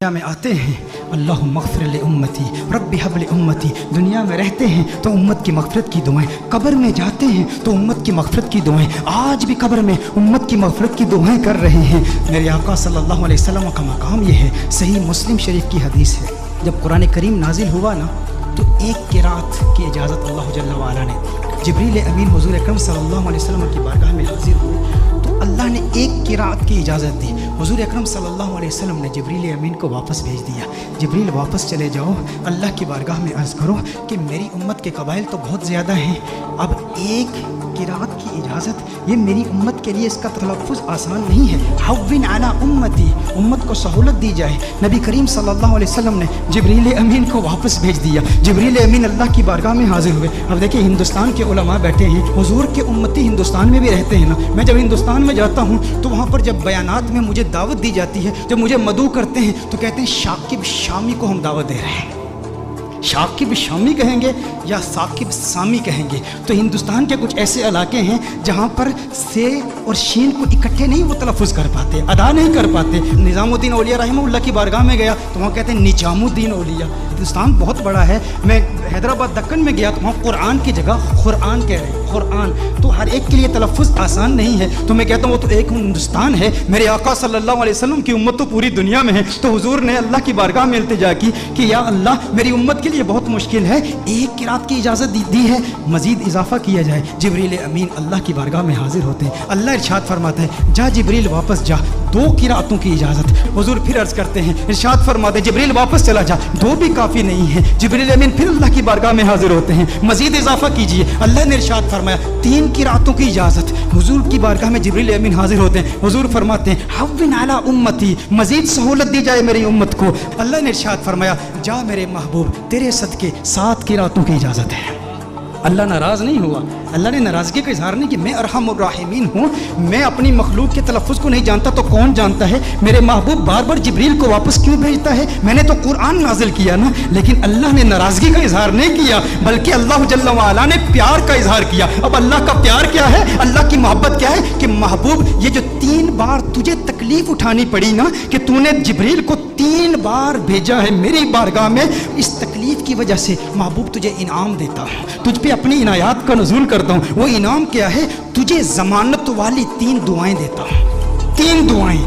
دنیا میں آتے ہیں اللہم اغفر لامتی رب حب لامتی، دنیا میں رہتے ہیں تو امت کی مغفرت کی دعائیں، قبر میں جاتے ہیں تو امت کی مغفرت کی دعائیں، آج بھی قبر میں امت کی مغفرت کی دعائیں کر رہے ہیں۔ میرے آقا صلی اللہ علیہ وسلم کا مقام یہ ہے، صحیح مسلم شریف کی حدیث ہے، جب قرآن کریم نازل ہوا نا تو ایک قرات کی اجازت اللہ جل وعلا نے دی۔ جبریل امین حضور اکرم صلی اللہ علیہ وسلم کی بارگاہ میں حاضر ہوئے تو اللہ نے ایک قرات کی اجازت دی۔ حضور اکرم صلی اللہ علیہ وسلم نے جبریل امین کو واپس بھیج دیا، جبریل واپس چلے جاؤ، اللہ کی بارگاہ میں عرض کرو کہ میری امت کے قبائل تو بہت زیادہ ہیں، اب ایک قرات کی اجازت، یہ میری امت کے لیے اس کا تلفظ آسان نہیں ہے، حوّن علی امتی، امت کو سہولت دی جائے۔ نبی کریم صلی اللہ علیہ وسلم نے جبریل امین کو واپس بھیج دیا، جبریل امین اللہ کی بارگاہ میں حاضر ہوئے۔ اب دیکھیں ہندوستان کے علماء بیٹھے ہیں، حضور کے امتی ہندوستان میں بھی رہتے ہیں نا، میں جب ہندوستان میں جاتا ہوں تو وہاں پر جب بیانات میں مجھے دعوت دی جاتی ہے، جب مجھے مدعو کرتے ہیں تو کہتے ہیں شاکب شامی کو ہم دعوت دے رہے ہیں۔ شاکب شامی کہیں گے یا ثاقب سامی کہیں گے؟ تو ہندوستان کے کچھ ایسے علاقے ہیں جہاں پر سے اور شین کو اکٹھے نہیں وہ تلفظ کر پاتے، ادا نہیں کر پاتے۔ نظام الدین اولیاء رحمہ اللہ کی بارگاہ میں گیا تو وہاں کہتے ہیں نظام الدین اولیاء۔ ہندوستان بہت بڑا ہے، میں حیدرآباد دکن میں گیا تو وہاں قرآن کی جگہ قرآن کہہ رہے ہیں، قرآن، تو ہر ایک کے لیے تلفظ آسان نہیں ہے۔ تو میں کہتا ہوں وہ تو ایک ہندوستان ہے، میرے آقا صلی اللہ علیہ وسلم کی امت تو پوری دنیا میں ہے۔ تو حضور نے اللہ کی بارگاہ میں التجا کی کہ یا اللہ میری امت کے لیے بہت مشکل ہے، ایک قرات کی اجازت دی ہے، مزید اضافہ کیا جائے۔ جبریل امین اللہ کی بارگاہ میں حاضر ہوتے ہیں، اللہ ارشاد فرماتا ہے جا جبریل واپس جا، دو قراتوں کی اجازت۔ حضور پھر عرض کرتے ہیں، ارشاد فرماتے ہیں جبریل واپس چلا جا، دو بھی کافی نہیں ہے۔ جبریل امین پھر اللہ کی بارگاہ میں حاضر ہوتے ہیں، مزید اضافہ کیجئے۔ اللہ نے ارشاد فرمایا تین قراتوں کی اجازت۔ حضور کی بارگاہ میں جبریل امین حاضر ہوتے ہیں، حضور فرماتے ہیں حوّن علی امتی، مزید سہولت دی جائے میری امت کو۔ اللہ نے ارشاد فرمایا جا میرے محبوب تیرے صدقے 7 قراتوں کی اجازت ہے۔ اللہ ناراض نہیں ہوا، اللہ نے ناراضگی کا اظہار نہیں کہ میں ارحم الراحمین ہوں، میں اپنی مخلوق کے تلفظ کو نہیں جانتا تو کون جانتا ہے؟ میرے محبوب بار بار جبریل کو واپس کیوں بھیجتا ہے؟ میں نے تو قرآن نازل کیا نا، لیکن اللہ نے ناراضگی کا اظہار نہیں کیا، بلکہ اللہ جل وعلا نے پیار کا اظہار کیا۔ اب اللہ کا پیار کیا ہے، اللہ کی محبت کیا ہے کہ محبوب یہ جو 3 بار تجھے تکلیف اٹھانی پڑی نا کہ تو نے جبریل کو 3 بار بھیجا ہے میری بارگاہ میں، اس تکلیف کی وجہ سے محبوب تجھے انعام دیتا ہوں، تجھ پہ اپنی عنایات کا نزول کرتا ہوں۔ وہ انعام کیا ہے؟ تجھے ضمانت والی 3 دعائیں دیتا ہوں، 3 دعائیں۔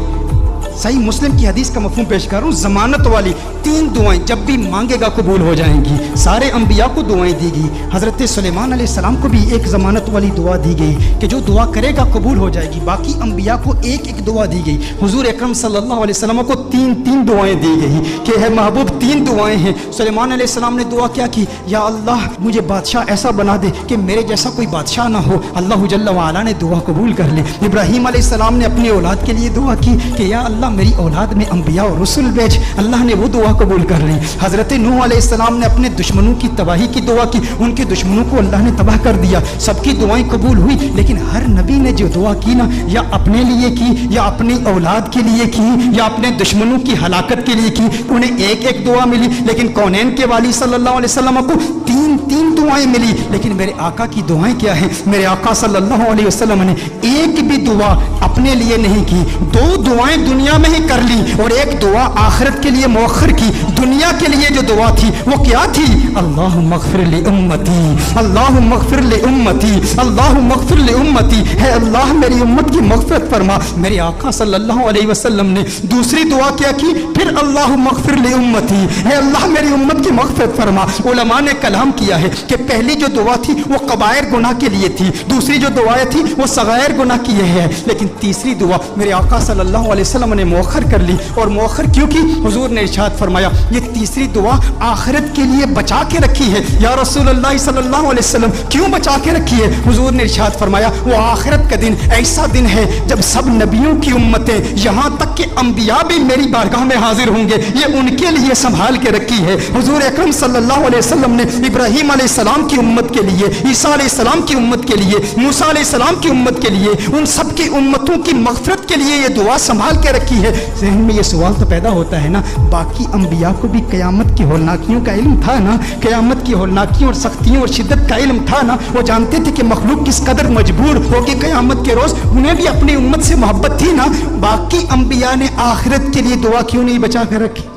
صحیح مسلم کی حدیث کا مفہوم پیش کر رہا ہوں، ضمانت والی 3 دعائیں، جب بھی مانگے گا قبول ہو جائیں گی۔ سارے انبیاء کو دعائیں دی گئی، حضرت سلیمان علیہ السلام کو بھی ایک ضمانت والی دعا دی گئی کہ جو دعا کرے گا قبول ہو جائے گی، باقی انبیاء کو ایک ایک دعا دی گئی۔ حضور اکرم صلی اللہ علیہ وسلم کو 3 دعائیں دی گئی کہ ہے محبوب 3 دعائیں ہیں۔ سلیمان علیہ السلام نے دعا کیا کی؟ یا اللہ مجھے بادشاہ ایسا بنا دے کہ میرے جیسا کوئی بادشاہ نہ ہو۔ اللہ جل وعلا نے دعا قبول کر لی۔ ابراہیم علیہ السلام نے اپنی اولاد کے لیے دعا کی کہ یا اللہ میری اولاد میں انبیاء اور رسول بھیج، اللہ نے وہ دعا قبول کر لی۔ حضرت نوح علیہ السلام نے اپنے دشمنوں کی تباہی کی دعا کی، ان کے دشمنوں کو اللہ نے تباہ کر دیا، سب کی دعائیں قبول ہوئی، لیکن ہر نبی نے جو دعا کی نا، یا اپنے لیے کی یا اپنی اولاد کے لیے کی یا اپنے دشمنوں کی ہلاکت کے لیے کی، انہیں ایک ایک دعا ملی، لیکن کونین کے والی صلی اللہ علیہ وسلم کو 3 دعائیں ملی۔ لیکن میرے آقا کی دعائیں کیا ہیں؟ میرے آقا صلی اللہ علیہ وسلم نے ایک بھی دعا اپنے لیے نہیں کی، 2 دعائیں دنیا میں ہی کر لی اور ایک دعا آخرت کے لیے مؤخر کی۔ دنیا کے لیے جو دعا تھی وہ کیا تھی؟ اللہم اغفر لامتی، اللہم اغفر لامتی، اللہم اغفر لامتی، ہے اللہ میری امت کی مغفرت فرما۔ میرے آقا صلی اللہ علیہ وسلم نے دوسری دعا کیا کی؟ پھر اللہم اغفر لامتی، ہے اللہ میری امت کی مغفرت فرما۔ علماء نے کلام کیا ہے کہ پہلی جو دعا تھی وہ کبائر گناہ کے لیے تھی، دوسری جو دعائیں تھی وہ صغائر گناہ کی ہے، لیکن تیسری دعا میرے آقا صلی اللہ علیہ وسلم نے مؤخر کر لی۔ اور مؤخر کیوں کی؟ حضور نے ارشاد فرمایا یہ تیسری دعا آخرت کے لیے بچا کے رکھی ہے۔ یا رسول اللہ صلی اللہ علیہ وسلم کیوں بچا کے رکھی ہے؟ حضور نے ارشاد فرمایا وہ آخرت کا دن ایسا دن ہے جب سب نبیوں کی امتیں یہاں تک کہ انبیاء بھی میری بارگاہ میں حاضر ہوں گے، یہ ان کے لیے سنبھال کے رکھی ہے۔ حضور اکرم صلی اللہ علیہ وسلم نے ابراہیم علیہ السلام کی امت کے لیے، عیسیٰ علیہ السلام کی امت کے لیے، موسیٰ علیہ السلام کی امت کے لیے، ان سب کی امتوں کی مغفرت کے لیے یہ دعا سنبھال کے رکھی ہے۔ ذہن میں یہ سوال تو پیدا ہوتا ہے نا، باقی انبیاء کو بھی قیامت کی ہولناکیوں کا علم تھا نا، قیامت کی ہولناکیوں اور سختیوں اور شدت کا علم تھا نا، وہ جانتے تھے کہ مخلوق کس قدر مجبور ہوگی قیامت کے روز، انہیں بھی اپنی امت سے محبت تھی نا۔ باقی انبیاء نے آخرت کے لیے دعا کیوں نہیں بچا کر رکھی؟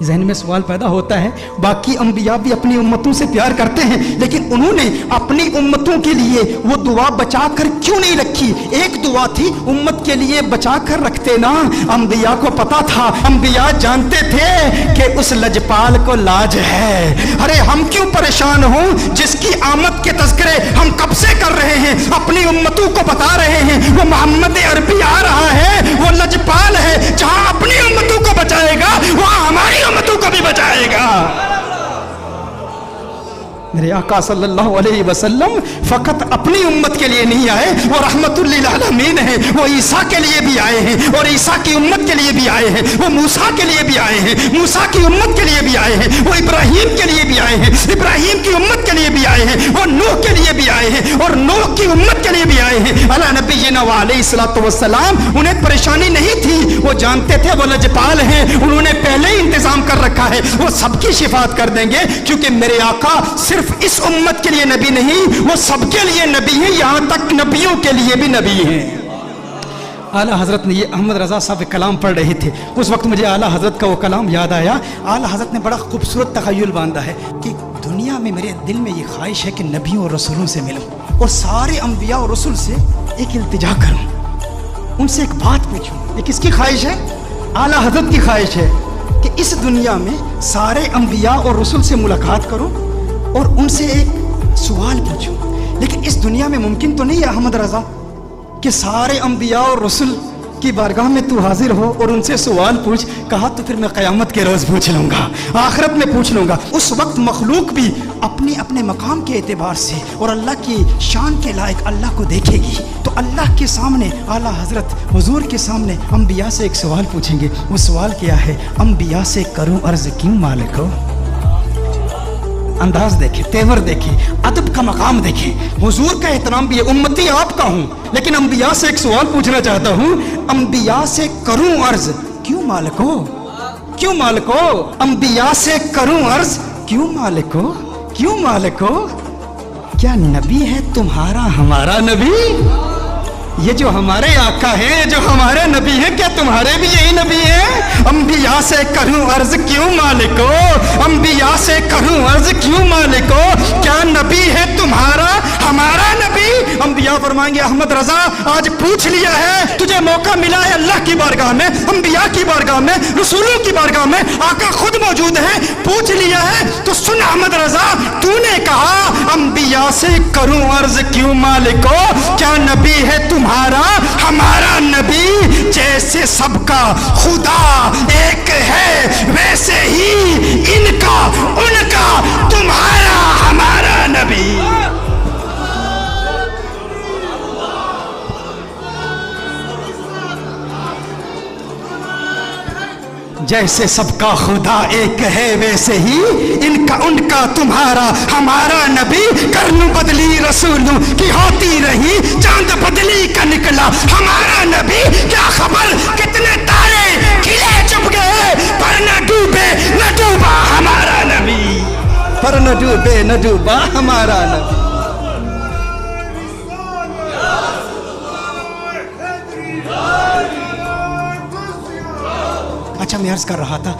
ذہن میں سوال پیدا ہوتا ہے، باقی انبیاء بھی اپنی امتوں سے پیار کرتے ہیں، لیکن انہوں نے اپنی امتوں کے لیے وہ دعا بچا کر کیوں نہیں رکھی؟ ایک دعا تھی امت کے لیے بچا کر رکھتے نا۔ انبیاء کو پتا تھا، انبیاء جانتے تھے کہ اس لجپال کو لاج ہے۔ ارے ہم کیوں پریشان ہوں جس کی آمد کے تذکرے ہم کب سے کر رہے ہیں، اپنی امتوں کو بتا رہے ہیں وہ محمد عربی آ رہا ہے، وہ لجپال ہے، جہاں اپنی امتوں کو بچائے گا وہاں ہماری امتوں کو بھی بچائے گا۔ میرے آقا صلی اللہ علیہ وسلم فقط اپنی امت کے لیے نہیں آئے، وہ رحمت للعالمین ہیں، وہ عیسیٰ کے لیے بھی آئے ہیں اور عیسیٰ کی امت کے لیے بھی آئے ہیں، وہ موسیٰ کے لیے بھی آئے ہیں، موسیٰ کی امت کے لیے بھی آئے ہیں، وہ ابراہیم کے لیے بھی آئے ہیں، ابراہیم کی امت کے لیے بھی آئے ہیں، وہ نوح کے لیے بھی آئے ہیں اور نوح کی امت کے لیے بھی آئے ہیں۔ علی نبینا علیہ الصلوۃ والسلام، انہیں پریشانی نہیں تھی، وہ جانتے تھے وہ لجپال ہیں، انہوں نے پہلے ہی انتظام کر رکھا ہے، وہ سب کی شفاعت کر دیں گے، کیونکہ میرے آقا صرف اس امت کے لیے نبی نہیں، وہ سب کے لیے نبی ہیں، یہاں تک نبیوں کے لیے بھی نبی ہیں۔ اعلیٰ حضرت نے یہ احمد رضا صاحب کلام پڑھ رہے تھے، اس وقت مجھے اعلیٰ حضرت کا وہ کلام یاد آیا۔ اعلیٰ حضرت نے بڑا خوبصورت تخیل باندھا ہے کہ دنیا میں میرے دل میں یہ خواہش ہے کہ نبیوں اور رسولوں سے ملوں اور سارے انبیاء اور رسول سے ایک التجا کروں، ان سے ایک بات پوچھوں۔ یہ کس کی خواہش ہے؟ اعلیٰ حضرت کی خواہش ہے کہ اس دنیا میں سارے انبیاء اور رسول سے ملاقات کروں اور ان سے ایک سوال پوچھوں۔ لیکن اس دنیا میں ممکن تو نہیں ہے احمد رضا کہ سارے انبیاء اور رسول کی بارگاہ میں تو حاضر ہو اور ان سے سوال پوچھ۔ کہا تو پھر میں قیامت کے روز پوچھ لوں گا، آخرت میں پوچھ لوں گا۔ اس وقت مخلوق بھی اپنے اپنے مقام کے اعتبار سے اور اللہ کی شان کے لائق اللہ کو دیکھے گی، تو اللہ کے سامنے اعلیٰ حضرت حضور کے سامنے انبیاء سے ایک سوال پوچھیں گے۔ وہ سوال کیا ہے؟ انبیاء سے کروں عرض کیوں مالک ہو؟ انداز دیکھیں، تیور دیکھیں، ادب کا مقام دیکھیں، حضور کا احترام بھی ہے۔ امتی آپ کا ہوں لیکن انبیاء سے ایک سوال پوچھنا چاہتا ہوں، انبیاء سے کروں عرض کیوں مالک ہو؟ کیوں مالک ہو؟ انبیاء سے کروں عرض کیوں مالک ہو؟ کیوں مالک ہو؟ کیا نبی ہے تمہارا ہمارا نبی؟ یہ جو ہمارے آقا ہیں، جو ہمارے نبی ہیں، کیا تمہارے بھی یہی نبی ہیں؟ انبیاء سے کروں عرض کیوں مالک ہو؟ انبیاء سے کروں عرض کیوں مالک ہو؟ کیا نبی ہے تمہارا ہمارا نبی؟ انبیاء فرمائیں گے احمد رضا آج پوچھ لیا ہے، تجھے موقع ملا ہے اللہ کی بارگاہ میں، انبیاء کی بارگاہ میں، رسولوں کی بارگاہ میں، آقا خود موجود ہے، پوچھ لیا ہے تو سن احمد رضا، تو نے کہا انبیاء سے کروں عرض کیوں مالک ہو؟ کیا نبی ہے تمہارا ہمارا نبی؟ جیسے سب کا خدا ایک ہے ویسے ہی ان کا ان کا تمہارا ہمارا نبی۔ جیسے سب کا خدا ایک ہے ویسے ہی ان کا ان کا تمہارا ہمارا نبی۔ کرنوں بدلی رسولوں کی ہوتی رہی، چاند بدلی کا نکلا ہمارا نبی۔ کیا خبر کتنے تارے کھلے چپ گئے، پر نہ ڈوبے نہ ڈوبا ہمارا نبی، پر نہ ڈوبے نہ ڈوبا ہمارا نبی۔ اچھا میں عرض کر رہا تھا